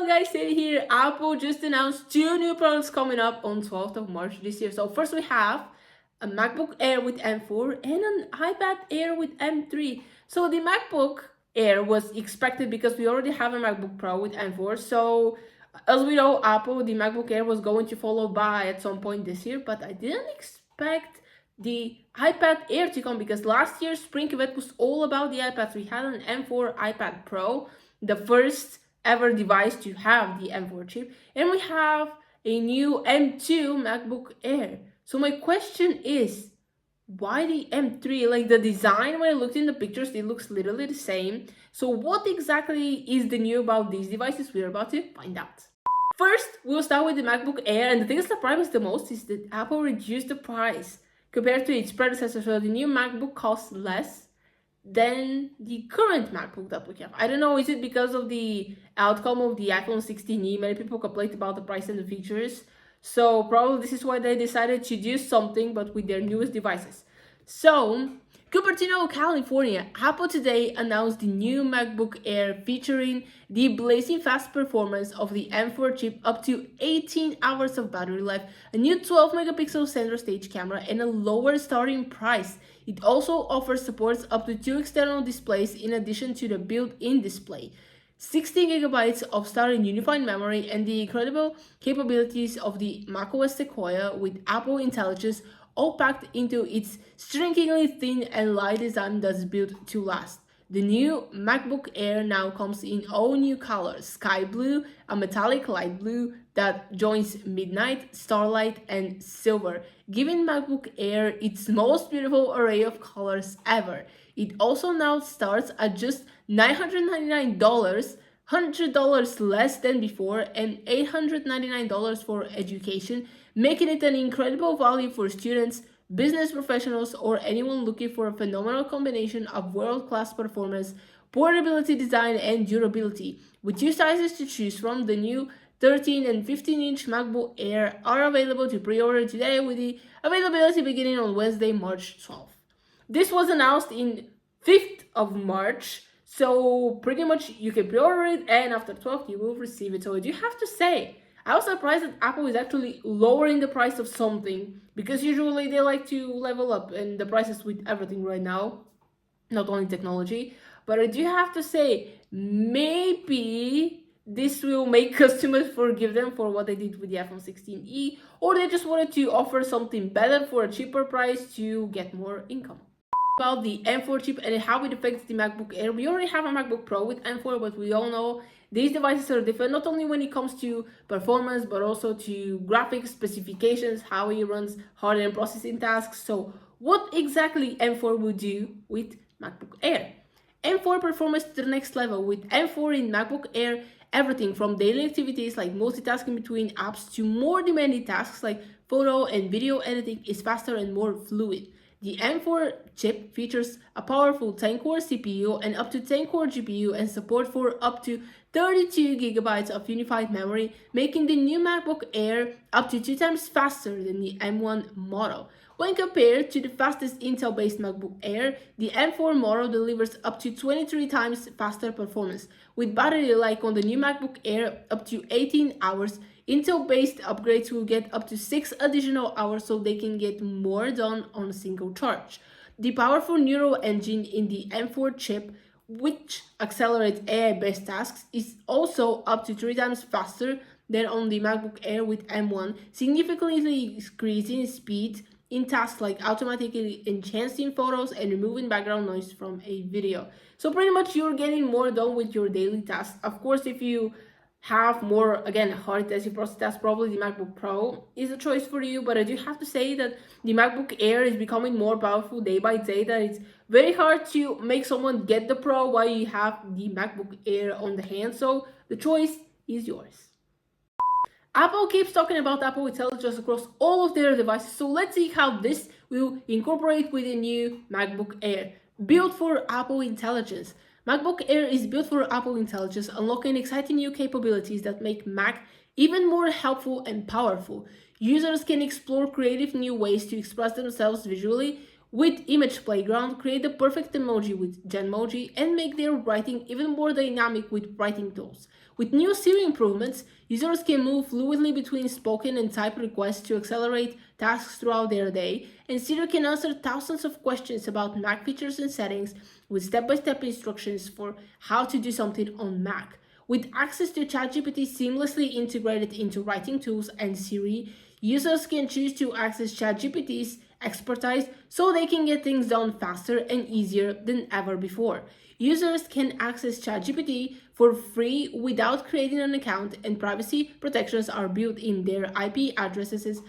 up guys, Sadie here. Apple just announced two new products coming up on 12th of March this year. So first we have a MacBook Air with M4 and an iPad Air with M3. So the MacBook Air was expected because we already have a MacBook Pro with M4. So as we know, Apple, the MacBook Air was going to follow by at some point this year, but I didn't expect the iPad Air to come because last year's spring event was all about the iPads. We had an M4 iPad Pro, the first ever device to have the M4 chip, and we have a new M2 MacBook Air. So my question is, why the M3? Like the design, when I looked in the pictures, it looks literally the same. So what exactly is the new about these devices? We're about to find out. First, we'll start with the MacBook Air, and the thing that surprised me the most is that Apple reduced the price compared to its predecessor. So the new MacBook costs less than the current MacBook that we have. I don't know, is it because of the outcome of the iPhone 16e? Many people complained about the price and the features. So probably this is why they decided to do something, but with their newest devices. So, Cupertino, California, Apple today announced the new MacBook Air featuring the blazing fast performance of the M4 chip, up to 18 hours of battery life, a new 12 megapixel center stage camera, and a lower starting price. It also offers supports up to 2 external displays in addition to the built-in display, 16 gigabytes of starting unified memory, and the incredible capabilities of the macOS Sequoia with Apple Intelligence, all packed into its strikingly thin and light design that's built to last. The new MacBook Air now comes in all new colors: sky blue, a metallic light blue that joins midnight, starlight, and silver, giving MacBook Air its most beautiful array of colors ever. It also now starts at just $999, $100 less than before, and $899 for education, making it an incredible value for students, business professionals, or anyone looking for a phenomenal combination of world-class performance, portability, design, and durability. With two sizes to choose from, the new 13 and 15-inch MacBook Air are available to pre-order today, with the availability beginning on Wednesday, March 12th. This was announced in 5th of March, so pretty much you can pre-order it, and after 12th you will receive it. So I do have to say, I was surprised that Apple is actually lowering the price of something, because usually they like to level up in the prices with everything right now, not only technology. But I do have to say, maybe this will make customers forgive them for what they did with the iPhone 16e, or they just wanted to offer something better for a cheaper price to get more income. About the M4 chip and how it affects the MacBook Air. We already have a MacBook Pro with M4, but we all know these devices are different, not only when it comes to performance, but also to graphics specifications, how it runs hardware and processing tasks. So what exactly M4 will do with MacBook Air? M4 performance to the next level. With M4 in MacBook Air, everything from daily activities like multitasking between apps to more demanding tasks like photo and video editing is faster and more fluid. The M4 chip features a powerful 10-core CPU and up to 10-core GPU, and support for up to 32 gigabytes of unified memory, making the new MacBook Air up to 2 times faster than the M1 model. When compared to the fastest Intel-based MacBook Air, the M4 model delivers up to 23 times faster performance. With battery life on the new MacBook Air up to 18 hours, Intel-based upgrades will get up to 6 additional hours, so they can get more done on a single charge. The powerful neural engine in the M4 chip, which accelerates AI-based tasks, is also up to 3 times faster than on the MacBook Air with M1, significantly increasing speed in tasks like automatically enhancing photos and removing background noise from a video. So pretty much you're getting more done with your daily tasks. Of course, if you have more, again, hard intensive process tasks, probably the MacBook Pro is a choice for you. But I do have to say that the MacBook Air is becoming more powerful day by day, that it's very hard to make someone get the Pro while you have the MacBook Air on the hand. So the choice is yours. Apple keeps talking about Apple Intelligence across all of their devices, so let's see how this will incorporate with the new MacBook Air. Built for Apple Intelligence. MacBook Air is built for Apple Intelligence, unlocking exciting new capabilities that make Mac even more helpful and powerful. Users can explore creative new ways to express themselves visually with Image Playground, create the perfect emoji with Genmoji, and make their writing even more dynamic with writing tools. With new Siri improvements, users can move fluidly between spoken and typed requests to accelerate tasks throughout their day, and Siri can answer thousands of questions about Mac features and settings with step-by-step instructions for how to do something on Mac. With access to ChatGPT seamlessly integrated into writing tools and Siri, users can choose to access ChatGPT's expertise so they can get things done faster and easier than ever before. Users can access ChatGPT for free without creating an account, and privacy protections are built in. Their IP addresses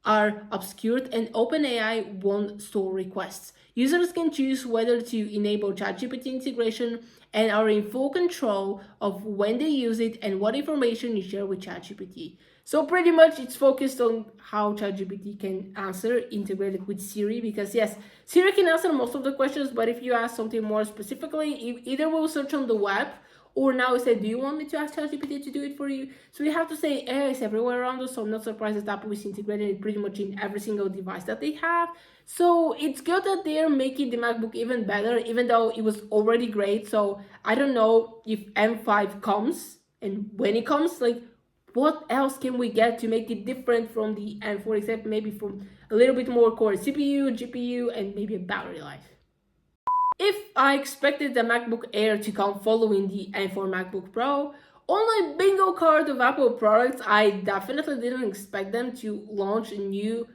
are obscured and OpenAI won't store requests. Users can choose whether to enable ChatGPT integration and are in full control of when they use it and what information you share with ChatGPT. So pretty much it's focused on how ChatGPT can answer integrated with Siri, because yes, Siri can answer most of the questions, but if you ask something more specifically, either we'll search on the web or now it said, do you want me to ask ChatGPT to do it for you? So you have to say AI is everywhere around us, so I'm not surprised that Apple is integrating it pretty much in every single device that they have. So it's good that they're making the MacBook even better, even though it was already great. So I don't know if M5 comes, and when it comes, like, what else can we get to make it different from the M4, except maybe from a little bit more core CPU, GPU, and maybe a battery life. If I expected the MacBook Air to come following the M4 MacBook Pro, on my bingo card of Apple products, I definitely didn't expect them to launch a new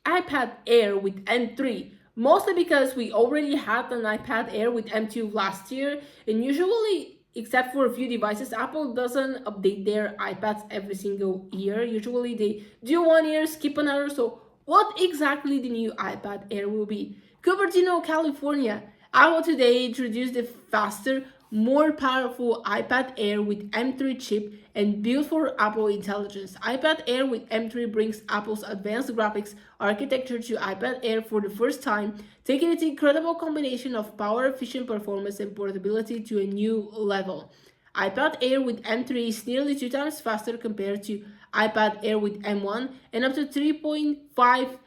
iPad Air with M3, mostly because we already had an iPad Air with M2 last year, and usually, except for a few devices, Apple doesn't update their iPads every single year. Usually they do 1 year, skip another. So what exactly the new iPad Air will be? Cupertino, California. Apple today introduced the faster, more powerful iPad Air with M3 chip and built for Apple Intelligence. iPad Air with M3 brings Apple's advanced graphics architecture to iPad Air for the first time, taking its incredible combination of power-efficient performance and portability to a new level. iPad Air with M3 is nearly 2 times faster compared to iPad Air with M1 and up to 3.5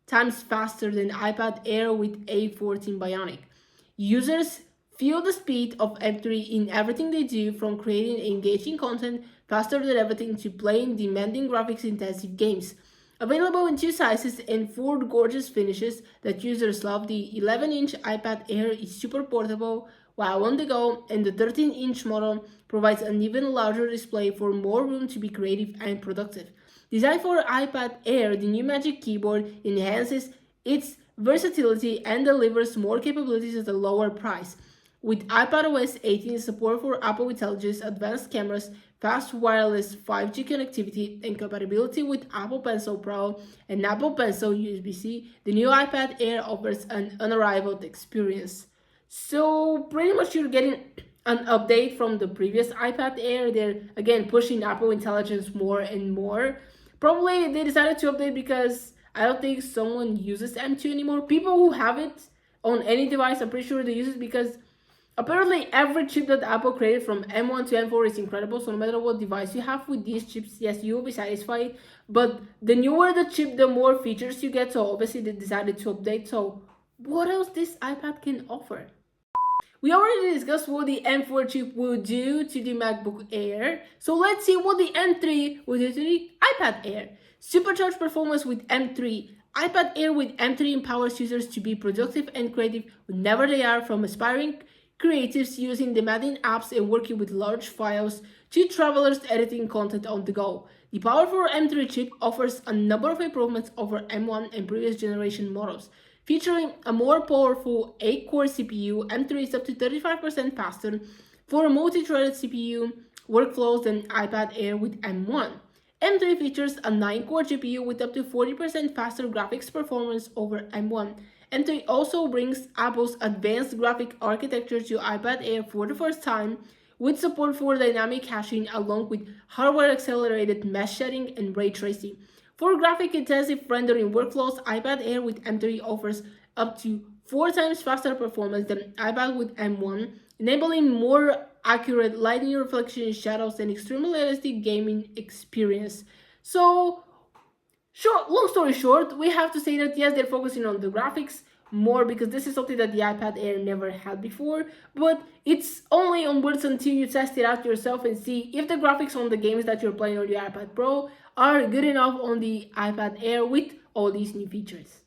times faster than iPad Air with A14 Bionic. Users feel the speed of M3 in everything they do, from creating engaging content faster than everything to playing demanding graphics-intensive games. Available in 2 sizes and 4 gorgeous finishes that users love, the 11-inch iPad Air is super portable while on the go, and the 13-inch model provides an even larger display for more room to be creative and productive. Designed for iPad Air, the new Magic Keyboard enhances its versatility and delivers more capabilities at a lower price. With iPadOS 18 support for Apple Intelligence, advanced cameras, fast wireless 5G connectivity, and compatibility with Apple Pencil Pro and Apple Pencil USB-C, the new iPad Air offers an unrivaled experience. So pretty much you're getting an update from the previous iPad Air. They're again pushing Apple Intelligence more and more. Probably they decided to update because I don't think someone uses M2 anymore. People who have it on any device, I'm pretty sure they use it because apparently every chip that Apple created from M1 to M4 is incredible. So no matter what device you have with these chips, yes, you will be satisfied. But the newer the chip, the more features you get. So obviously they decided to update. So what else this iPad can offer? We already discussed what the M4 chip will do to the MacBook Air. So let's see what the M3 will do to the iPad Air. Supercharged performance with M3. iPad Air with M3 empowers users to be productive and creative whenever they are, from aspiring creatives using demanding apps and working with large files to travelers editing content on the go. The powerful M3 chip offers a number of improvements over M1 and previous generation models. Featuring a more powerful 8-core CPU, M3 is up to 35% faster for multi-threaded CPU workflows than iPad Air with M1. M3 features a 9-core GPU with up to 40% faster graphics performance over M1. M3 also brings Apple's advanced graphic architecture to iPad Air for the first time, with support for dynamic caching along with hardware-accelerated mesh shading and ray tracing. For graphic-intensive rendering workflows, iPad Air with M3 offers up to 4 times faster performance than iPad with M1, enabling more accurate lighting reflection, shadows, and extremely realistic gaming experience. So, long story short, we have to say that yes, they're focusing on the graphics more because this is something that the iPad Air never had before, but it's only on words until you test it out yourself and see if the graphics on the games that you're playing on the iPad Pro are good enough on the iPad Air with all these new features.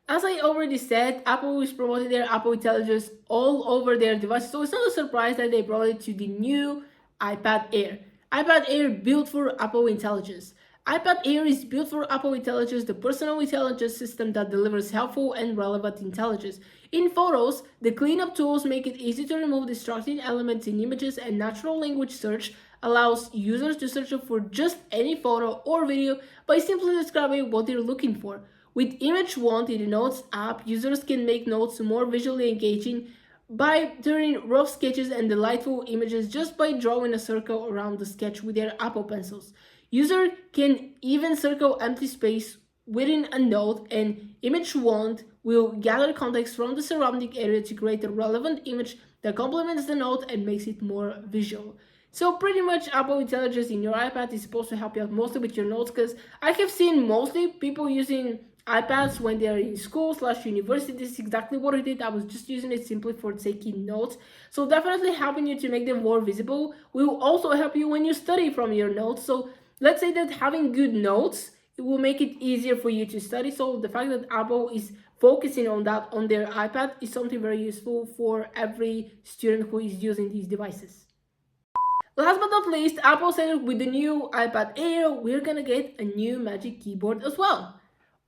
As I already said, Apple is promoting their Apple Intelligence all over their devices, so it's not a surprise that they brought it to the new iPad Air. iPad Air built for Apple Intelligence. iPad Air is built for Apple Intelligence, the personal intelligence system that delivers helpful and relevant intelligence. In photos, the cleanup tools make it easy to remove distracting elements in images, and natural language search allows users to search for just any photo or video by simply describing what they're looking for. With Image Wand in the Notes app, users can make notes more visually engaging by turning rough sketches and delightful images just by drawing a circle around the sketch with their Apple pencils. User can even circle empty space within a note, and Image Wand will gather context from the surrounding area to create a relevant image that complements the note and makes it more visual. So pretty much Apple Intelligence in your iPad is supposed to help you out mostly with your notes, because I have seen mostly people using iPads when they're in school/university. This is exactly what I did. I was just using it simply for taking notes. So definitely helping you to make them more visible will also help you when you study from your notes. So let's say that having good notes, it will make it easier for you to study. So the fact that Apple is focusing on that on their iPad is something very useful for every student who is using these devices. Last but not least, Apple said with the new iPad Air, we're gonna get a new Magic Keyboard as well.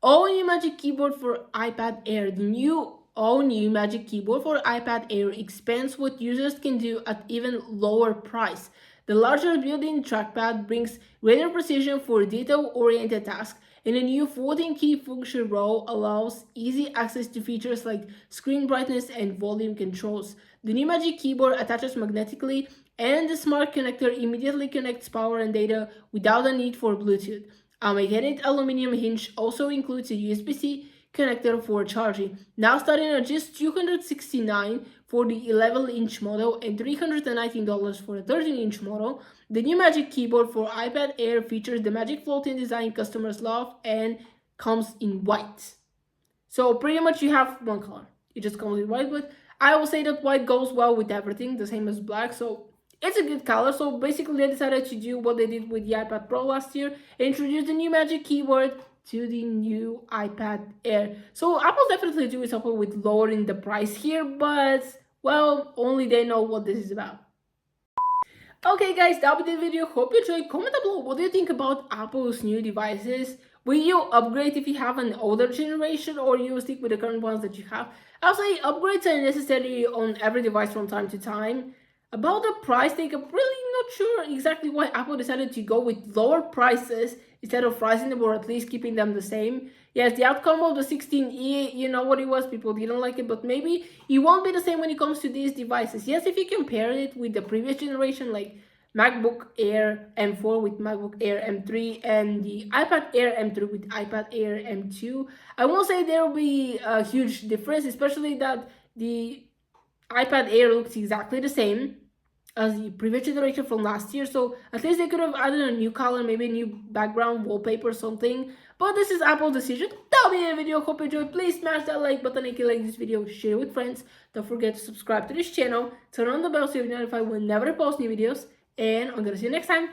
All new Magic Keyboard for iPad Air. The all new Magic Keyboard for iPad Air expands what users can do at even lower price. The larger built-in trackpad brings greater precision for detail-oriented tasks, and a new 14-key function row allows easy access to features like screen brightness and volume controls. The new Magic Keyboard attaches magnetically, and the smart connector immediately connects power and data without a need for Bluetooth. A magnetic aluminum hinge also includes a USB-C connector for charging. Now starting at just $269 for the 11-inch model and $319 for the 13-inch model, the new Magic Keyboard for iPad Air features the Magic floating design customers love and comes in white. So pretty much you have one color. It just comes in white, but I will say that white goes well with everything, the same as black, so it's a good color. So basically they decided to do what they did with the iPad Pro last year and introduce the new Magic Keyboard to the new iPad Air. So Apple definitely doing something with lowering the price here, but well, only they know what this is about. Okay guys, that was the video. Hope you enjoyed. Comment down below what do you think about Apple's new devices. Will you upgrade if you have an older generation, or you will stick with the current ones that you have? I'll say upgrades are necessary on every device from time to time. About the price tag, I'm really not sure exactly why Apple decided to go with lower prices instead of rising them, or at least keeping them the same. Yes, the outcome of the 16E, you know what it was, people didn't like it, but maybe it won't be the same when it comes to these devices. Yes, if you compare it with the previous generation, like MacBook Air M4 with MacBook Air M3 and the iPad Air M3 with iPad Air M2, I won't say there will be a huge difference, especially that the iPad Air looks exactly the same as the previous generation from last year, so at least they could have added a new color, maybe a new background wallpaper or something. But this is Apple's decision. That'll be the video. Hope you enjoyed. Please smash that like button if you like this video, share it with friends. Don't forget to subscribe to this channel, turn on the bell so you're notified whenever I post new videos, and I'm gonna see you next time.